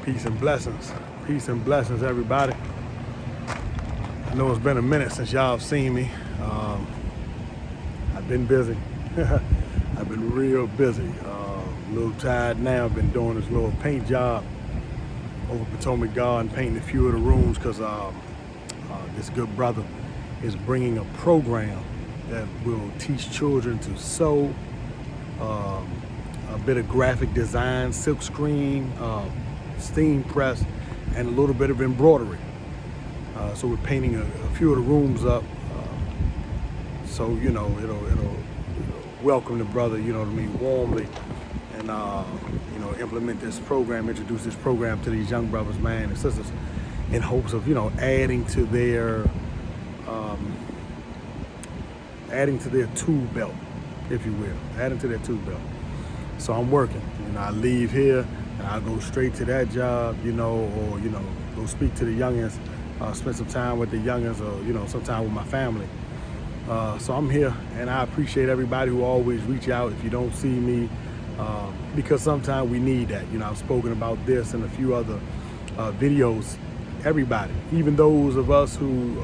Peace and blessings. Peace and blessings, everybody. I know it's been a minute since y'all have seen me. I've been busy. I've been real busy. A little tired now. I've been doing this little paint job over Potomac Garden, painting a few of the rooms because this good brother is bringing a program that will teach children to sew, a bit of graphic design, silk screen, steam press, and a little bit of embroidery. So we're painting a few of the rooms up. So, you know, it'll welcome the brother, you know what I mean, warmly, and, you know, implement this program, introduce this program to these young brothers, man, and sisters, in hopes of, you know, adding to their tool belt, if you will, adding to their tool belt. So I'm working, you know, I leave here and I go straight to that job, you know, or, you know, go speak to the youngins, spend some time with the youngins, or, you know, some time with my family. So I'm here, and I appreciate everybody who always reach out if you don't see me, because sometimes we need that. You know, I've spoken about this and a few other videos. Everybody, even those of us who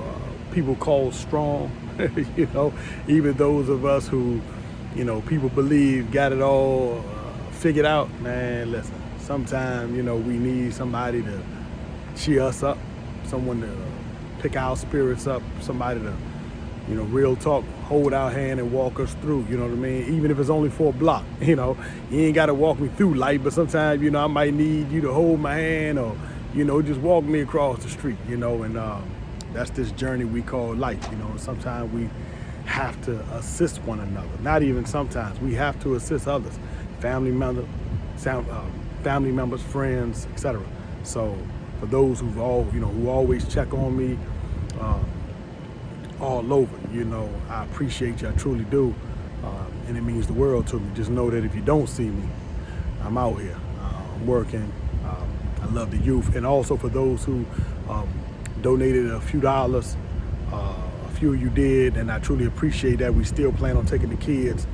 people call strong, you know, even those of us who, you know, people believe got it all figured out, man, listen, sometimes, you know, we need somebody to cheer us up, someone to pick our spirits up, somebody to, you know, real talk, hold our hand and walk us through, you know what I mean? Even if it's only for a block, you know, you ain't got to walk me through life, but sometimes, you know, I might need you to hold my hand, or, you know, just walk me across the street, you know, and that's this journey we call life, you know, and sometimes we have to assist one another. Not even sometimes, we have to assist others, family members, friends, etc. So for those who always check on me, all over, you know, I appreciate you, I truly do, and it means the world to me. Just know that if you don't see me, I'm out here, I'm working. I love the youth, and also for those who donated a few dollars, a few of you did, and I truly appreciate that. We still plan on taking the kids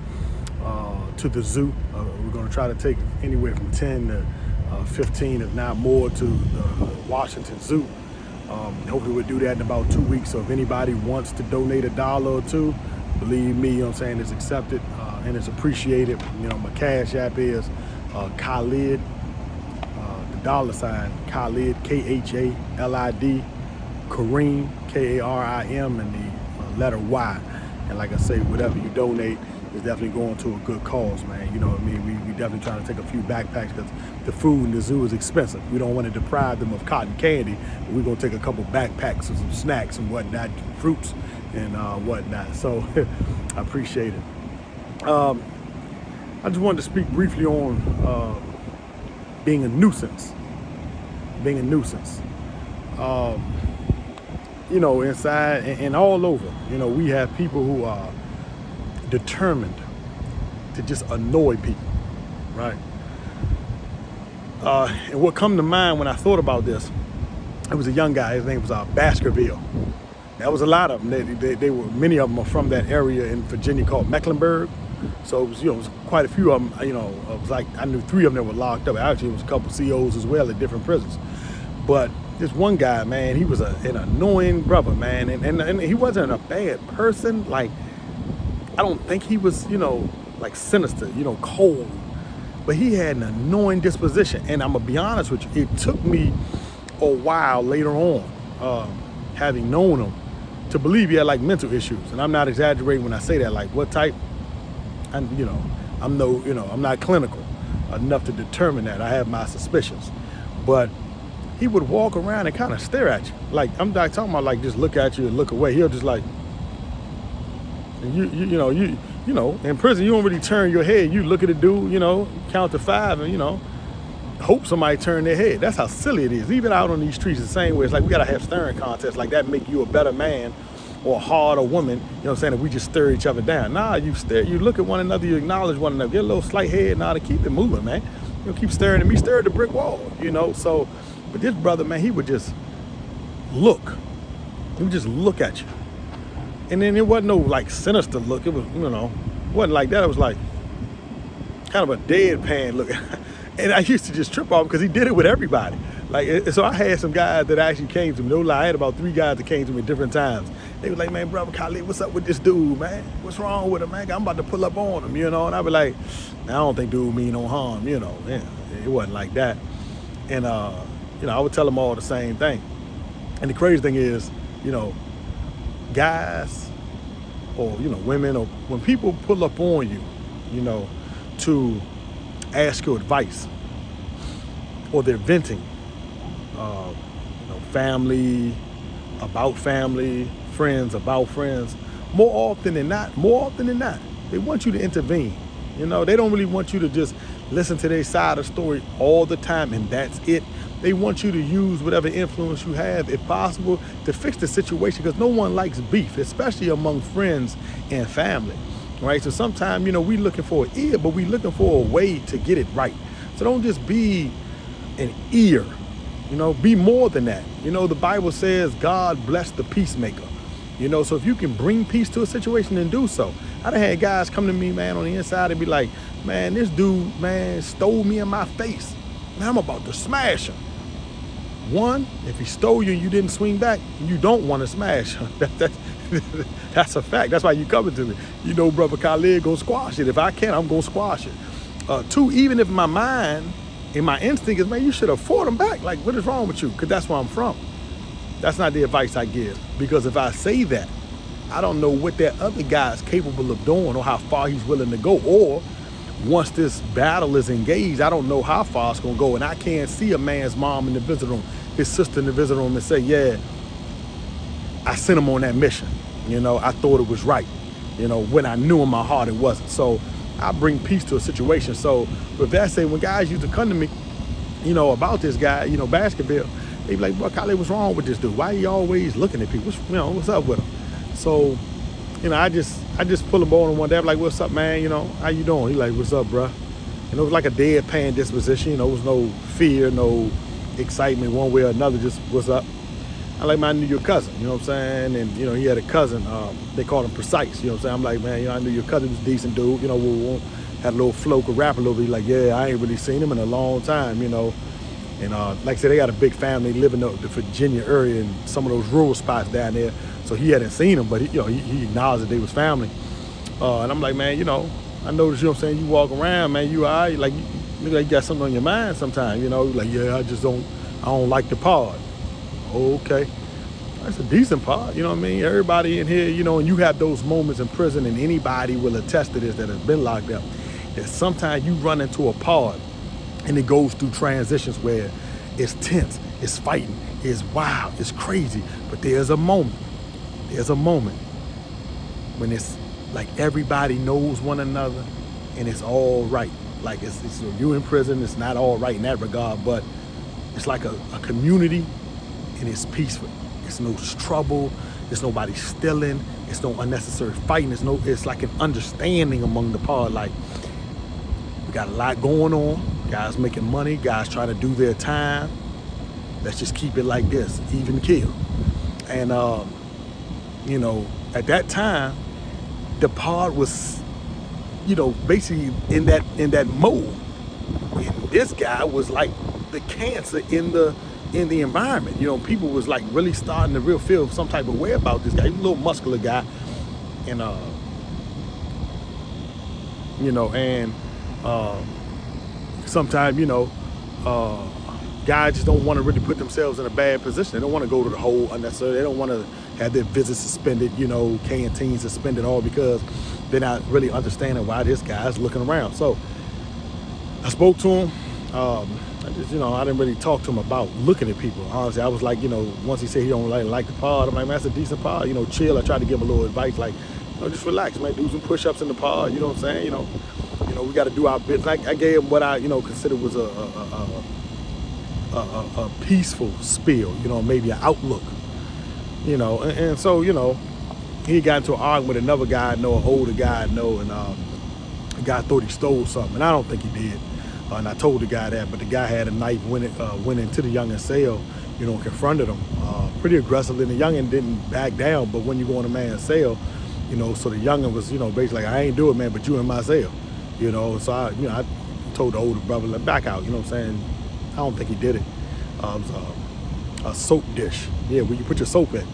to the zoo. We're going to try to take anywhere from 10 to 15, if not more, to the Washington Zoo. Hopefully we'll do that in about 2 weeks. So if anybody wants to donate $1 or $2, believe me, you know what I'm saying, it's accepted and it's appreciated. You know, my Cash App is Khalid, the $, Khalid, Khalid, Kareem, Karim, and the letter Y. And like I say, whatever you donate is definitely going to a good cause, man. You know what I mean? We definitely trying to take a few backpacks because the food in the zoo is expensive. We don't want to deprive them of cotton candy, but we're going to take a couple backpacks and some snacks and whatnot, fruits and whatnot. So I appreciate it. I just wanted to speak briefly on being a nuisance. Being a nuisance. You know, inside and all over, you know, we have people who are determined to just annoy people, right? And what come to mind when I thought about this, it was a young guy, his name was Baskerville. There was a lot of them. They were, many of them are from that area in Virginia called Mecklenburg. So it was, you know, it was quite a few of them, you know, it was like, I knew 3 of them that were locked up. Actually, it was a couple COs as well at different prisons. But this one guy, man, he was an annoying brother, man. And he wasn't a bad person. Like, I don't think he was, you know, like sinister, you know, cold. But he had an annoying disposition. And I'm going to be honest with you, it took me a while later on, having known him, to believe he had like mental issues. And I'm not exaggerating when I say that. Like, what type? And, you know, I'm not clinical enough to determine that. I have my suspicions. But he would walk around and kind of stare at you. Like, I'm not talking about like just look at you and look away. He'll just like, and you know, in prison, you don't really turn your head. You look at a dude, you know, count to 5 and, you know, hope somebody turn their head. That's how silly it is. Even out on these streets, the same way. It's like we got to have staring contests like that make you a better man or a harder woman, you know what I'm saying, if we just stare each other down. Nah, you look at one another, you acknowledge one another, get a little slight head, nah, to keep it moving, man. You know, keep staring at me, stare at the brick wall, you know. So, but this brother, man, he would just look. He would just look at you. And then it wasn't no like sinister look. It was, you know, wasn't like that. It was like kind of a deadpan look. And I used to just trip off because he did it with everybody. So I had some guys that actually came to me. No lie, I had about 3 guys that came to me at different times. They were like, man, brother Khalid, what's up with this dude, man? What's wrong with him, man? I'm about to pull up on him, And I be like, I don't think dude mean no harm, Yeah, it wasn't like that. And, I would tell them all the same thing. And the crazy thing is, guys or, women, or when people pull up on you, to ask your advice, or they're venting, family about family, friends about friends, more often than not, they want you to intervene. They don't really want you to just listen to their side of the story all the time and that's it. They want you to use whatever influence you have, if possible, to fix the situation, because no one likes beef, especially among friends and family, right? So sometimes, we looking for an ear, but we looking for a way to get it right. So don't just be an ear, be more than that. The Bible says God bless the peacemaker. So if you can bring peace to a situation, then do so. I done had guys come to me, man, on the inside and be like, man, this dude, man, stole me in my face. Man, I'm about to smash him. One, if he stole you and you didn't swing back, you don't want to smash him. That's a fact. That's why you coming to me. Brother Khalid gonna squash it. If I can, I'm gonna squash it. 2, even if my mind and my instinct is, man, you should have fought him back. Like, what is wrong with you? Because that's where I'm from. That's not the advice I give. Because if I say that, I don't know what that other guy is capable of doing or how far he's willing to go. Or once this battle is engaged, I don't know how far it's going to go. And I can't see a man's mom in the visitor room, his sister in the visitor room, and say, yeah, I sent him on that mission. I thought it was right. When I knew in my heart it wasn't. So I bring peace to a situation. So with that said, when guys used to come to me, about this guy, basketball, they be like, bro, Khalid, what's wrong with this dude? Why he always looking at people? What's up with him? So, I just pull him on one day. I'm like, what's up, man? How you doing? He like, what's up, bro? It was like a deadpan disposition. There was no fear, no excitement one way or another. Just what's up? I like, man, I knew your cousin. You know what I'm saying? And he had a cousin. They called him Precise. You know what I'm saying? I'm like, man, I knew your cousin was a decent dude. We had a little flow, could rap a little bit. Like, yeah, I ain't really seen him in a long time. And like I said, they got a big family, live in the Virginia area and some of those rural spots down there. So he hadn't seen them, but he acknowledged that they was family. And I'm like, man, I noticed, you know what I'm saying, you walk around, man, you all right, like you got something on your mind sometimes, like, yeah, I don't like the pod. Okay. That's a decent pod, you know what I mean? Everybody in here, and you have those moments in prison, and anybody will attest to this that has been locked up, that sometimes you run into a pod and it goes through transitions where it's tense, it's fighting, it's wild, it's crazy, but there's a moment when it's like everybody knows one another and it's all right. Like it's you in prison, it's not all right in that regard, but it's like a community and it's peaceful. It's no trouble, there's nobody stealing, it's no unnecessary fighting, it's like an understanding among the pod. Like, we got a lot going on, guys making money, guys trying to do their time. Let's just keep it like this, even kill. And at that time, the pod was, basically in that mode. And this guy was like the cancer in the environment. People was like really starting to real feel some type of way about this guy. He was a little muscular guy, and sometimes guys just don't want to really put themselves in a bad position. They don't want to go to the hole unnecessarily. They don't want to have their visits suspended, canteen suspended, all because they're not really understanding why this guy's looking around. So I spoke to him. I didn't really talk to him about looking at people. Honestly, I was like, once he said he don't like the pod, I'm like, man, that's a decent pod. Chill. I tried to give him a little advice, like, just relax, man. Do some push-ups in the pod. You know what I'm saying? We got to do our bit. Like I gave him what I, consider was a peaceful spiel. Maybe an outlook. And so he got into an argument with another guy I know, an older guy I know, and the guy thought he stole something, and I don't think he did. And I told the guy that, but the guy had a knife, went into the youngin's cell, confronted him pretty aggressively. And the youngin didn't back down, but when you go in a man's cell, so the youngin was, basically like, I ain't do it, man, but you in my cell, So I told the older brother, back out, I don't think he did it. It was a soap dish. Yeah, where you put your soap in.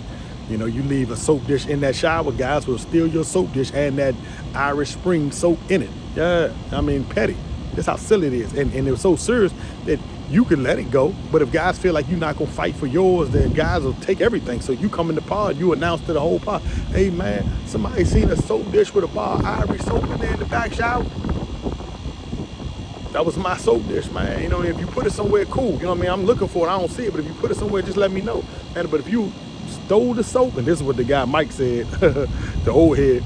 You know, you leave a soap dish in that shower, guys will steal your soap dish and that Irish Spring soap in it. Yeah, I mean, petty. That's how silly it is. And it was so serious that you can let it go. But if guys feel like you're not going to fight for yours, then guys will take everything. So you come in the pod, you announce to the whole pod, hey, man, somebody seen a soap dish with a bar of Irish soap in there in the back shower? That was my soap dish, man. You know, if you put it somewhere cool, you know what I mean? I'm looking for it, I don't see it, but if you put it somewhere, just let me know. Man, but if you stole the soap, and this is what the guy Mike said, the old head,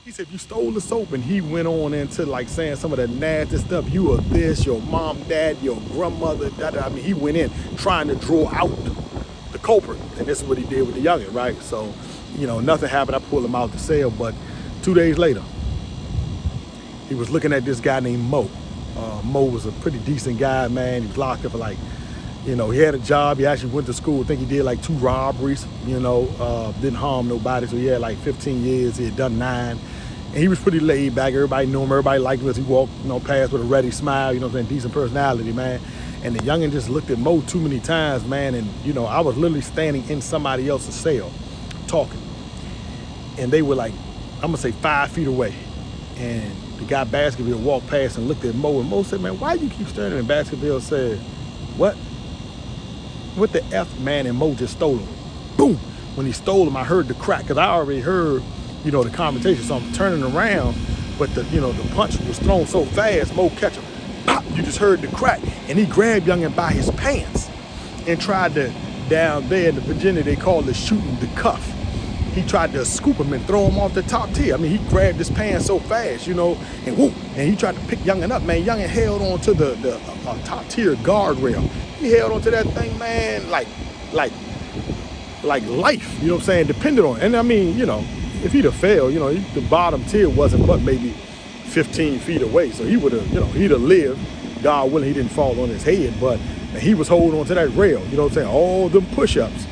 he said, if you stole the soap, and he went on into like saying some of the nasty stuff, you are this, your mom, dad, your grandmother, I mean, he went in trying to draw out the culprit, and this is what he did with the youngin', right? So, you know, nothing happened, I pulled him out the cell, but 2 days later, he was looking at this guy named Mo. Mo was a pretty decent guy, man. He was locked up for like, you know, he had a job. He actually went to school. I think he did like 2 robberies, you know, didn't harm nobody. So he had like 15 years. He had done 9. And he was pretty laid back. Everybody knew him. Everybody liked him as he walked, you know, past with a ready smile, you know what I'm saying, decent personality, man. And the youngin' just looked at Mo too many times, man. And, you know, I was literally standing in somebody else's cell talking. And they were like, I'm going to say 5 feet away. And the guy Baskerville walked past and looked at Mo, and Mo said, man, why you keep staring? And Baskerville said, what? What the F, man? And Mo just stole him. Boom. When he stole him, I heard the crack, because I already heard, you know, the conversation. So I'm turning around, but the, you know, the punch was thrown so fast, Mo catch him. Pop, you just heard the crack. And he grabbed youngin' by his pants and tried to, down there in the Virginia, they call it shooting the cuff. He tried to scoop him and throw him off the top tier. I mean, he grabbed his pants so fast, you know, and whoop, and he tried to pick youngin' up, man. Youngin' held on to the top tier guardrail. He held on to that thing, man, like life, you know what I'm saying, depended on it. And I mean, you know, if he'd have failed, you know, the bottom tier wasn't but maybe 15 feet away. So he would have, you know, he'd have lived. God willing, he didn't fall on his head, but he was holding on to that rail, you know what I'm saying? All them push-ups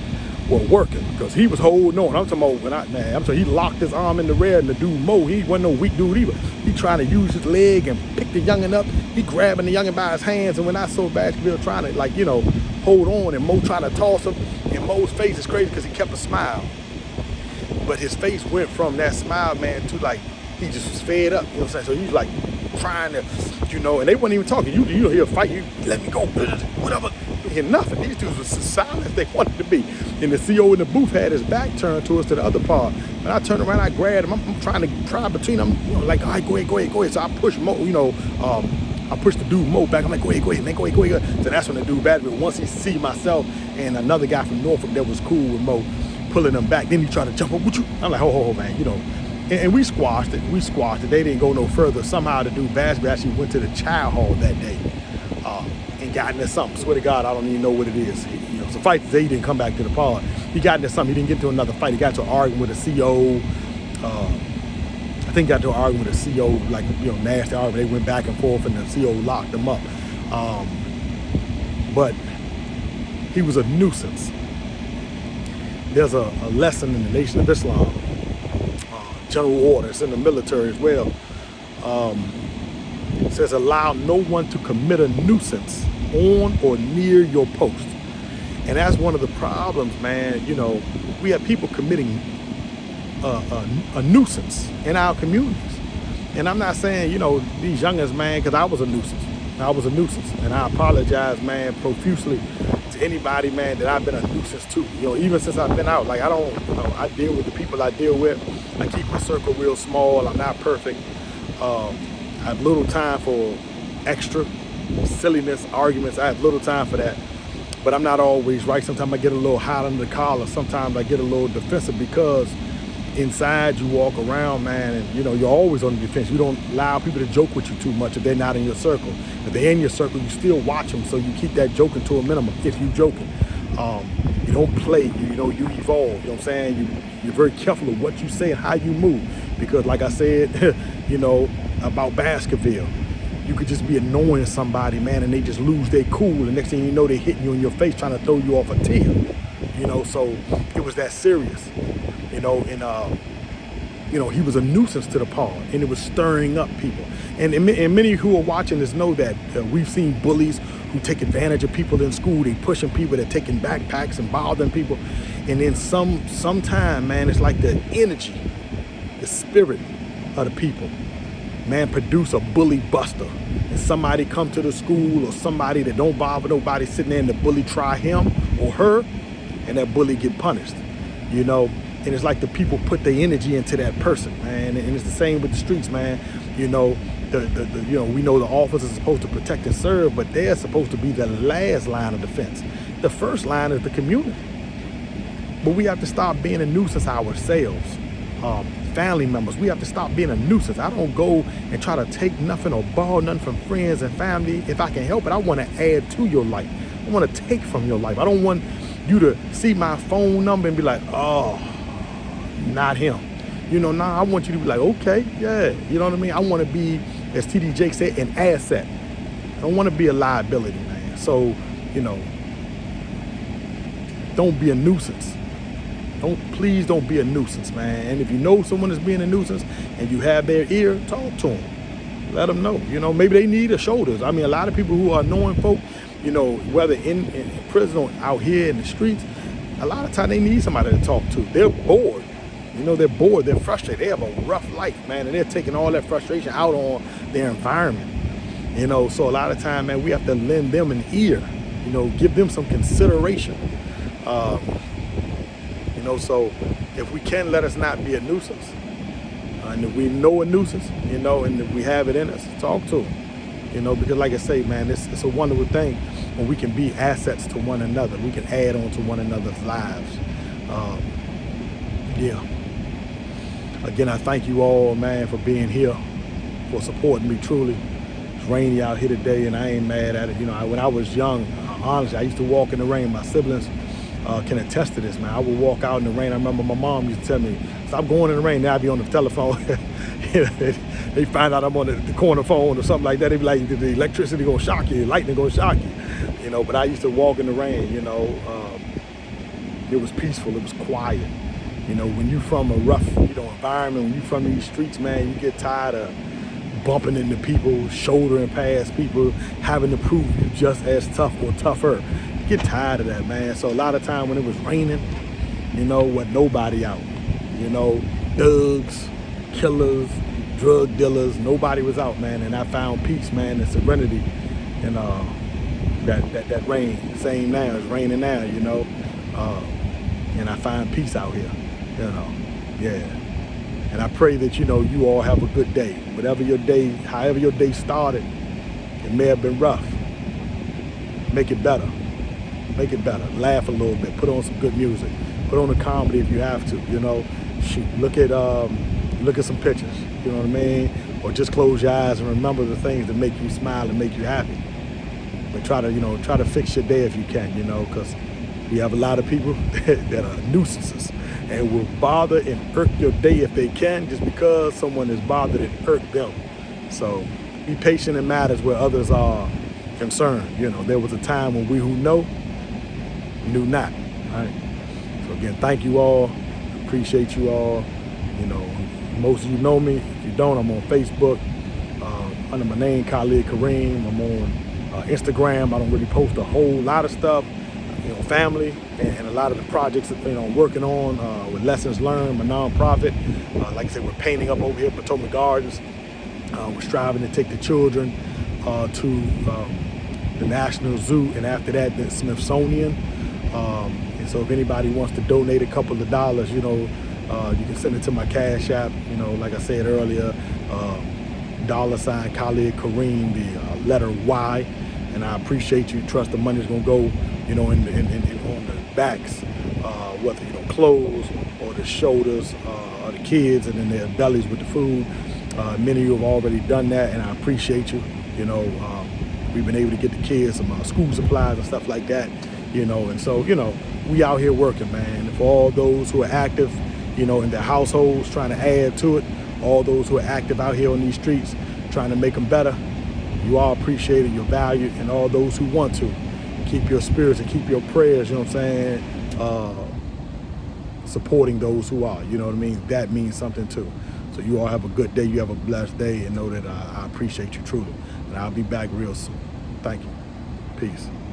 were working because he was holding on. I'm talking about I'm talking, he locked his arm in the rail, and the dude Mo, he wasn't no weak dude either. He trying to use his leg and pick the youngin' up. He grabbing the youngin' by his hands, and when I saw Baskerville trying to, like, you know, hold on, and Mo trying to toss him, and Mo's face is crazy because he kept a smile. But his face went from that smile, man, to like, he just was fed up, you know what I'm saying? So he was like trying to, you know, and they weren't even talking. You hear fight, you let me go, whatever. You hear nothing. These dudes were as silent as they wanted to be. And the CO in the booth had his back turned to us to the other part. And I turned around, I grabbed him. I'm trying to pry between them, you know, like, all right, go ahead. So I pushed Mo, you know, I pushed the dude Mo back. I'm like, go ahead, man, go ahead. So that's when the dude back, once he see myself and another guy from Norfolk that was cool with Mo, pulling him back, then he tried to jump up with you. I'm like, ho, man, you know. And we squashed it. They didn't go no further. Somehow the dude Basby actually went to the child hall that day and got into something. Swear to God, I don't even know what it is. You know, so fight today, he didn't come back to the pod. He got into something. He didn't get into another fight. He got to an argument with a CO. I think he got to an argument with a CO, like, you know, nasty argument. They went back and forth, and the CO locked him up. But he was a nuisance. There's a lesson in the Nation of Islam, general orders in the military as well. It says, allow no one to commit a nuisance on or near your post. And that's one of the problems, man. You know, we have people committing a nuisance in our communities. And I'm not saying, you know, these youngins, man, because I was a nuisance. And I apologize, man, profusely to anybody, man, that I've been a nuisance to. You know, even since I've been out, like, I don't, you know, I deal with the people I deal with. I keep my circle real small. I'm not perfect. I have little time for extra silliness, arguments. I have little time for that. But I'm not always right. Sometimes I get a little hot under the collar. Sometimes I get a little defensive because inside you walk around, man, and, you know, you're always on the defense. You don't allow people to joke with you too much if they're not in your circle. If they're in your circle, you still watch them, so you keep that joking to a minimum if you're joking. You don't play, you know, you evolve, you know what I'm saying? You're very careful of what you say and how you move. Because like I said, you know, about Baskerville, you could just be annoying somebody, man, and they just lose their cool. The next thing you know, they're hitting you in your face trying to throw you off a tier. You know, so it was that serious, you know, and, you know, he was a nuisance to the pond, and it was stirring up people. And many who are watching this know that we've seen bullies who take advantage of people in school. They pushing people, they're taking backpacks and bothering people. And then sometime, man, it's like the energy, the spirit of the people, man, produce a bully buster. And somebody come to the school, or somebody that don't bother nobody sitting there, and the bully try him or her, and that bully get punished, you know. And it's like the people put their energy into that person, man. And it's the same with the streets, man. You know, you know, we know the officers are supposed to protect and serve, but they're supposed to be the last line of defense. The first line is the community. But we have to stop being a nuisance ourselves. Family members, we have to stop being a nuisance. I don't go and try to take nothing or borrow nothing from friends and family. If I can help it, I want to add to your life. I want to take from your life. I don't want you to see my phone number and be like, oh, not him. You know, I want you to be like, okay, yeah. You know what I mean? I want to be, as TD Jake said, an asset. I don't want to be a liability, man. So, you know, don't be a nuisance. Please don't be a nuisance, man. And if you know someone is being a nuisance and you have their ear, talk to them. Let them know. You know, maybe they need a shoulders. I mean, a lot of people who are knowing folk, you know, whether in prison or out here in the streets, a lot of time they need somebody to talk to. They're bored. You know, they're bored. They're frustrated. They have a rough life, man, and they're taking all that frustration out on their environment. You know, so a lot of time, man, we have to lend them an ear. You know, give them some consideration. You know, so if we can, let us not be a nuisance. And if we know a nuisance, you know, and if we have it in us, talk to them. You know, because like I say, man, it's a wonderful thing when we can be assets to one another. We can add on to one another's lives. Yeah. Again, I thank you all, man, for being here, for supporting me truly. It's rainy out here today, and I ain't mad at it. You know, when I was young, honestly, I used to walk in the rain. My siblings can attest to this, man. I would walk out in the rain. I remember my mom used to tell me, stop going in the rain. Now I'd be on the telephone. They find out I'm on the corner phone or something like that. They'd be like, the electricity gonna shock you, the lightning gonna shock you. You know, but I used to walk in the rain, you know. It was peaceful, it was quiet. You know, when you from a rough, you know, environment, when you from these streets, man, you get tired of bumping into people, shouldering past people, having to prove you just as tough or tougher. Get tired of that, man. So a lot of time when it was raining, you know, with nobody out, you know, thugs, killers, drug dealers, nobody was out, man. And I found peace, man, and serenity. And that rain, same now, it's raining now, you know. And I find peace out here, you know, yeah. And I pray that, you know, you all have a good day. Whatever your day, however your day started, it may have been rough. Make it better. Make it better. Laugh a little bit. Put on some good music. Put on a comedy if you have to. You know, shoot. Look at some pictures. You know what I mean? Or just close your eyes and remember the things that make you smile and make you happy. But try to fix your day if you can. You know, because we have a lot of people that are nuisances and will bother and irk your day if they can, just because someone is bothered and irked them. So be patient in matters where others are concerned. You know, there was a time when we who know knew not. Right? So again, thank you all. Appreciate you all. You know, most of you know me. If you don't, I'm on Facebook under my name, Khalid Kareem. I'm on Instagram. I don't really post a whole lot of stuff. You know, family and a lot of the projects that, you know, I'm working on with Lessons Learned, my nonprofit. Like I said, we're painting up over here at Potomac Gardens. We're striving to take the children to the National Zoo, and after that, the Smithsonian. And so if anybody wants to donate a couple of dollars, you know, you can send it to my Cash App. You know, like I said earlier, $sign Khalid Kareem, the letter Y. And I appreciate you. Trust the money's gonna go, you know, in on the backs, whether, you know, clothes or the shoulders of the kids, and in their bellies with the food. Many of you have already done that, and I appreciate you. You know, we've been able to get the kids some school supplies and stuff like that. You know, and so, you know, we out here working, man. For all those who are active, you know, in their households, trying to add to it, all those who are active out here on these streets, trying to make them better, you all appreciated, you're valued, and all those who want to, keep your spirits and keep your prayers, you know what I'm saying, supporting those who are, you know what I mean? That means something too. So you all have a good day, you have a blessed day, and know that I appreciate you truly. And I'll be back real soon. Thank you. Peace.